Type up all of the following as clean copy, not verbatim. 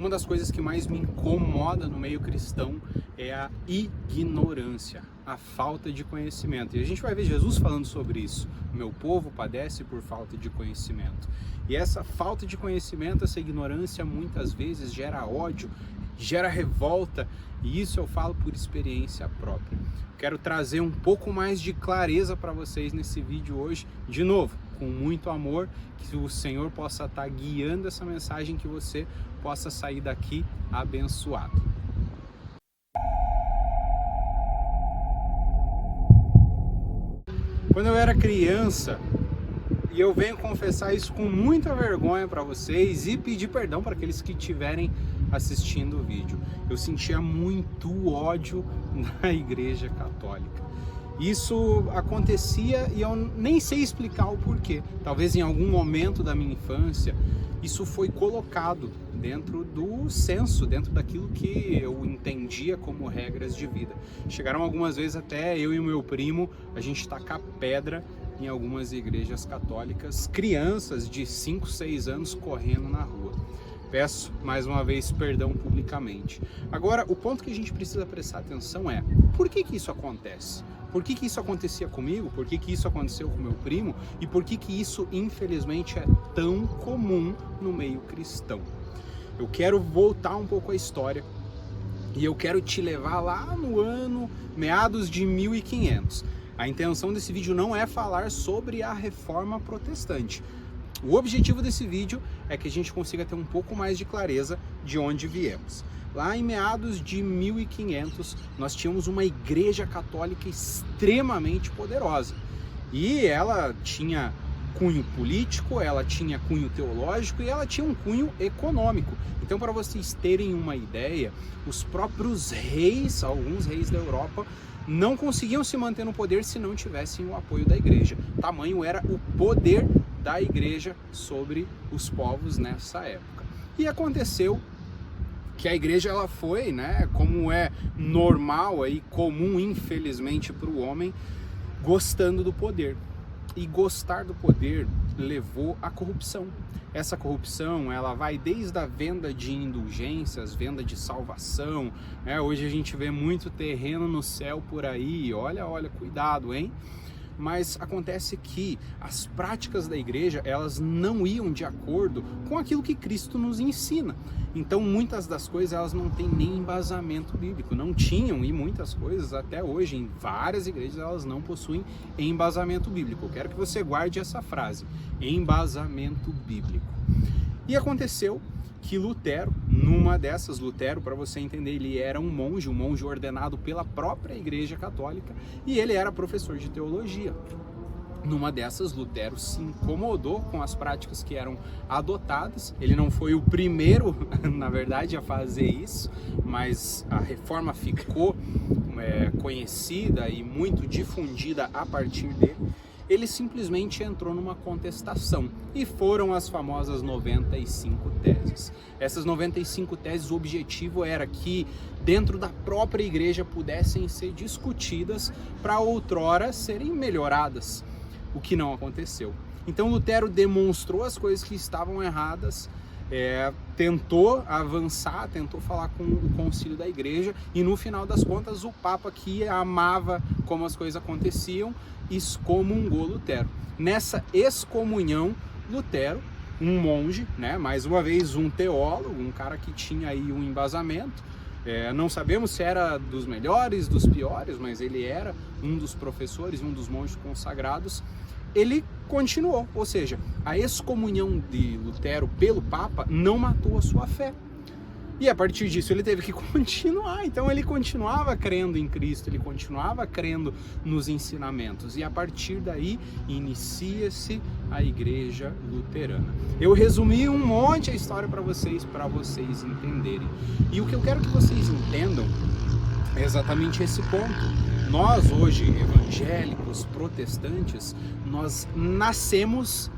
Uma das coisas que mais me incomoda no meio cristão é a ignorância, a falta de conhecimento. E a gente vai ver Jesus falando sobre isso. O meu povo padece por falta de conhecimento. E essa falta de conhecimento, essa ignorância, muitas vezes gera ódio, gera revolta. E isso eu falo por experiência própria. Quero trazer um pouco mais de clareza para vocês nesse vídeo hoje, de novo, com muito amor, que o Senhor possa estar guiando essa mensagem, que você possa sair daqui abençoado. Quando eu era criança, e eu venho confessar isso com muita vergonha para vocês e pedir perdão para aqueles que estiverem assistindo o vídeo, eu sentia muito ódio na Igreja Católica. Isso acontecia e eu nem sei explicar o porquê. Talvez em algum momento da minha infância isso foi colocado dentro do senso, dentro daquilo que eu entendia como regras de vida. Chegaram algumas vezes até eu e o meu primo, a gente tacar pedra em algumas igrejas católicas, crianças de 5, 6 anos correndo na rua. Peço mais uma vez perdão publicamente. Agora, o ponto que a gente precisa prestar atenção é: por que isso acontece? Por que isso acontecia comigo? Por que isso aconteceu com meu primo? E por que isso, infelizmente, é tão comum no meio cristão? Eu quero voltar um pouco à história e eu quero te levar lá no ano meados de 1500. A intenção desse vídeo não é falar sobre a Reforma Protestante. O objetivo desse vídeo é que a gente consiga ter um pouco mais de clareza de onde viemos. Lá em meados de 1500, nós tínhamos uma igreja católica extremamente poderosa. E ela tinha cunho político, ela tinha cunho teológico e ela tinha um cunho econômico. Então, para vocês terem uma ideia, os próprios reis, alguns reis da Europa, não conseguiam se manter no poder se não tivessem o apoio da igreja. Tamanho era o poder da igreja sobre os povos nessa época. E aconteceu que a igreja ela foi, como é normal e comum, infelizmente, para o homem, gostando do poder. E gostar do poder levou à corrupção. Essa corrupção, ela vai desde a venda de indulgências, venda de salvação. Hoje a gente vê muito terreno no céu por aí. Olha, cuidado, hein? Mas acontece que as práticas da igreja, elas não iam de acordo com aquilo que Cristo nos ensina. Então, muitas das coisas, elas não têm nem embasamento bíblico. Não tinham, e muitas coisas, até hoje, em várias igrejas, elas não possuem embasamento bíblico. Eu quero que você guarde essa frase: embasamento bíblico. E aconteceu que Lutero, numa dessas, Lutero, para você entender, ele era um monge ordenado pela própria Igreja Católica, e ele era professor de teologia. Numa dessas, Lutero se incomodou com as práticas que eram adotadas. Ele não foi o primeiro, na verdade, a fazer isso, mas a reforma ficou conhecida e muito difundida a partir dele. Ele simplesmente entrou numa contestação, e foram as famosas 95 teses. Essas 95 teses, o objetivo era que dentro da própria igreja pudessem ser discutidas para outrora serem melhoradas, o que não aconteceu. Então Lutero demonstrou as coisas que estavam erradas, tentou avançar, tentou falar com o concílio da igreja, e no final das contas o Papa, que amava como as coisas aconteciam, excomungou Lutero. Nessa excomunhão, Lutero, um monge, mais uma vez um teólogo, um cara que tinha aí um embasamento, não sabemos se era dos melhores, dos piores, mas ele era um dos professores, um dos monges consagrados. Ele continuou, ou seja, a excomunhão de Lutero pelo Papa não matou a sua fé. E a partir disso ele teve que continuar. Então ele continuava crendo em Cristo, ele continuava crendo nos ensinamentos. E a partir daí inicia-se a Igreja Luterana. Eu resumi um monte a história para vocês entenderem. E o que eu quero que vocês entendam é exatamente esse ponto. Nós hoje, evangélicos, protestantes, nós nascemos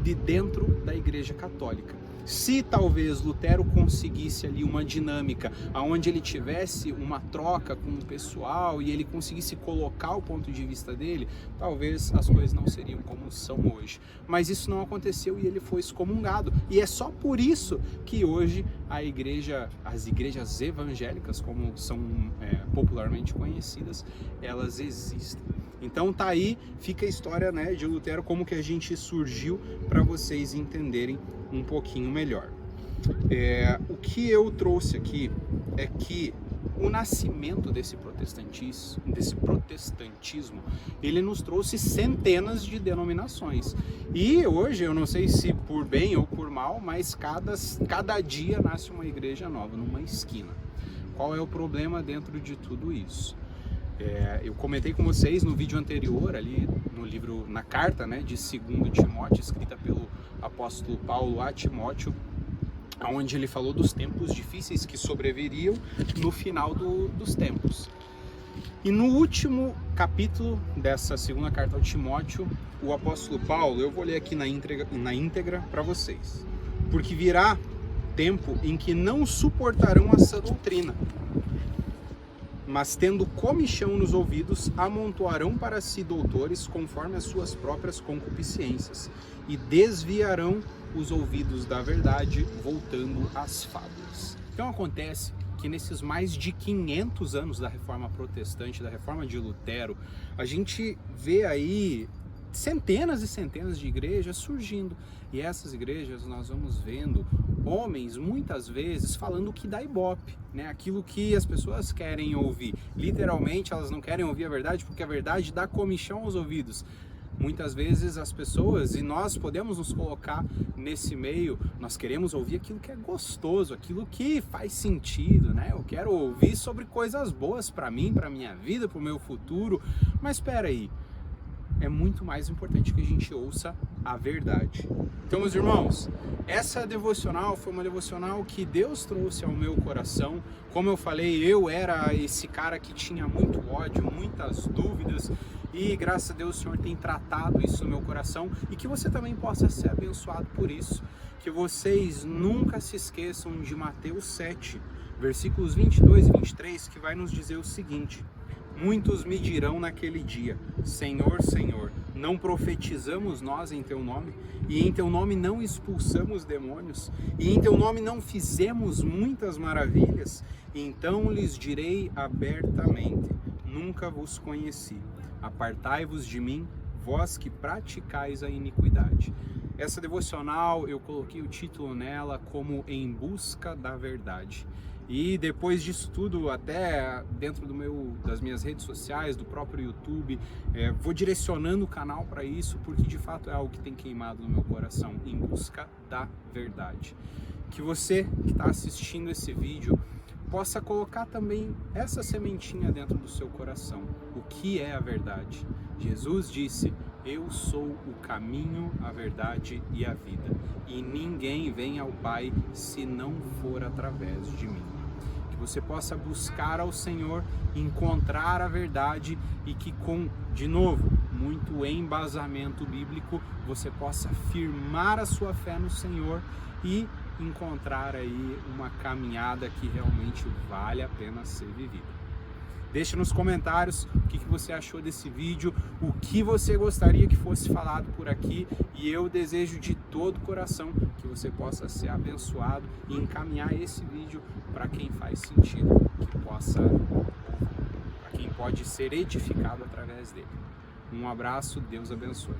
de dentro da Igreja Católica. Se talvez Lutero conseguisse ali uma dinâmica onde ele tivesse uma troca com o pessoal e ele conseguisse colocar o ponto de vista dele, talvez as coisas não seriam como são hoje. Mas isso não aconteceu e ele foi excomungado. E é só por isso que hoje as igrejas evangélicas, como são popularmente conhecidas, elas existem. Então tá aí, fica a história, né, de Lutero, como que a gente surgiu, para vocês entenderem um pouquinho melhor. O que eu trouxe aqui é que o nascimento desse protestantismo, ele nos trouxe centenas de denominações. E hoje, eu não sei se por bem ou por mal, mas cada dia nasce uma igreja nova, numa esquina. Qual é o problema dentro de tudo isso? Eu comentei com vocês no vídeo anterior, ali no livro, na carta, né, de 2 Timóteo, escrita pelo apóstolo Paulo a Timóteo, onde ele falou dos tempos difíceis que sobreviriam no final dos tempos. E no último capítulo dessa segunda carta ao Timóteo, o apóstolo Paulo, eu vou ler aqui na íntegra para vocês. Porque virá tempo em que não suportarão a sã doutrina, mas tendo comichão nos ouvidos, amontoarão para si doutores conforme as suas próprias concupiscências, e desviarão os ouvidos da verdade, voltando às fábulas. Então acontece que nesses mais de 500 anos da Reforma Protestante, da Reforma de Lutero, a gente vê aí centenas e centenas de igrejas surgindo. E essas igrejas nós vamos vendo homens, muitas vezes, falando o que dá ibope, né? Aquilo que as pessoas querem ouvir. Literalmente, elas não querem ouvir a verdade, porque a verdade dá comichão aos ouvidos. Muitas vezes as pessoas, e nós podemos nos colocar nesse meio, nós queremos ouvir aquilo que é gostoso, aquilo que faz sentido, né? Eu quero ouvir sobre coisas boas para mim, para minha vida, para o meu futuro. Mas espera aí, é muito mais importante que a gente ouça a verdade. Então, meus irmãos, essa devocional foi uma devocional que Deus trouxe ao meu coração. Como eu falei, eu era esse cara que tinha muito ódio, muitas dúvidas, e graças a Deus o Senhor tem tratado isso no meu coração, e que você também possa ser abençoado por isso. Que vocês nunca se esqueçam de Mateus 7, versículos 22 e 23, que vai nos dizer o seguinte: muitos me dirão naquele dia: Senhor, Senhor, não profetizamos nós em Teu nome? E em Teu nome não expulsamos demônios? E em Teu nome não fizemos muitas maravilhas? Então lhes direi abertamente: nunca vos conheci. Apartai-vos de mim, vós que praticais a iniquidade. Essa devocional, eu coloquei o título nela como Em Busca da Verdade. E depois disso tudo, até dentro das minhas redes sociais, do próprio YouTube, vou direcionando o canal para isso, porque de fato é algo que tem queimado no meu coração, em busca da verdade. Que você que está assistindo esse vídeo possa colocar também essa sementinha dentro do seu coração. O que é a verdade? Jesus disse: eu sou o caminho, a verdade e a vida, e ninguém vem ao Pai se não for através de mim. Que você possa buscar ao Senhor, encontrar a verdade, e que de novo, muito embasamento bíblico, você possa firmar a sua fé no Senhor e encontrar aí uma caminhada que realmente vale a pena ser vivida. Deixe nos comentários o que você achou desse vídeo, o que você gostaria que fosse falado por aqui, e eu desejo de todo o coração que você possa ser abençoado e encaminhar esse vídeo para quem faz sentido, para quem pode ser edificado através dele. Um abraço, Deus abençoe.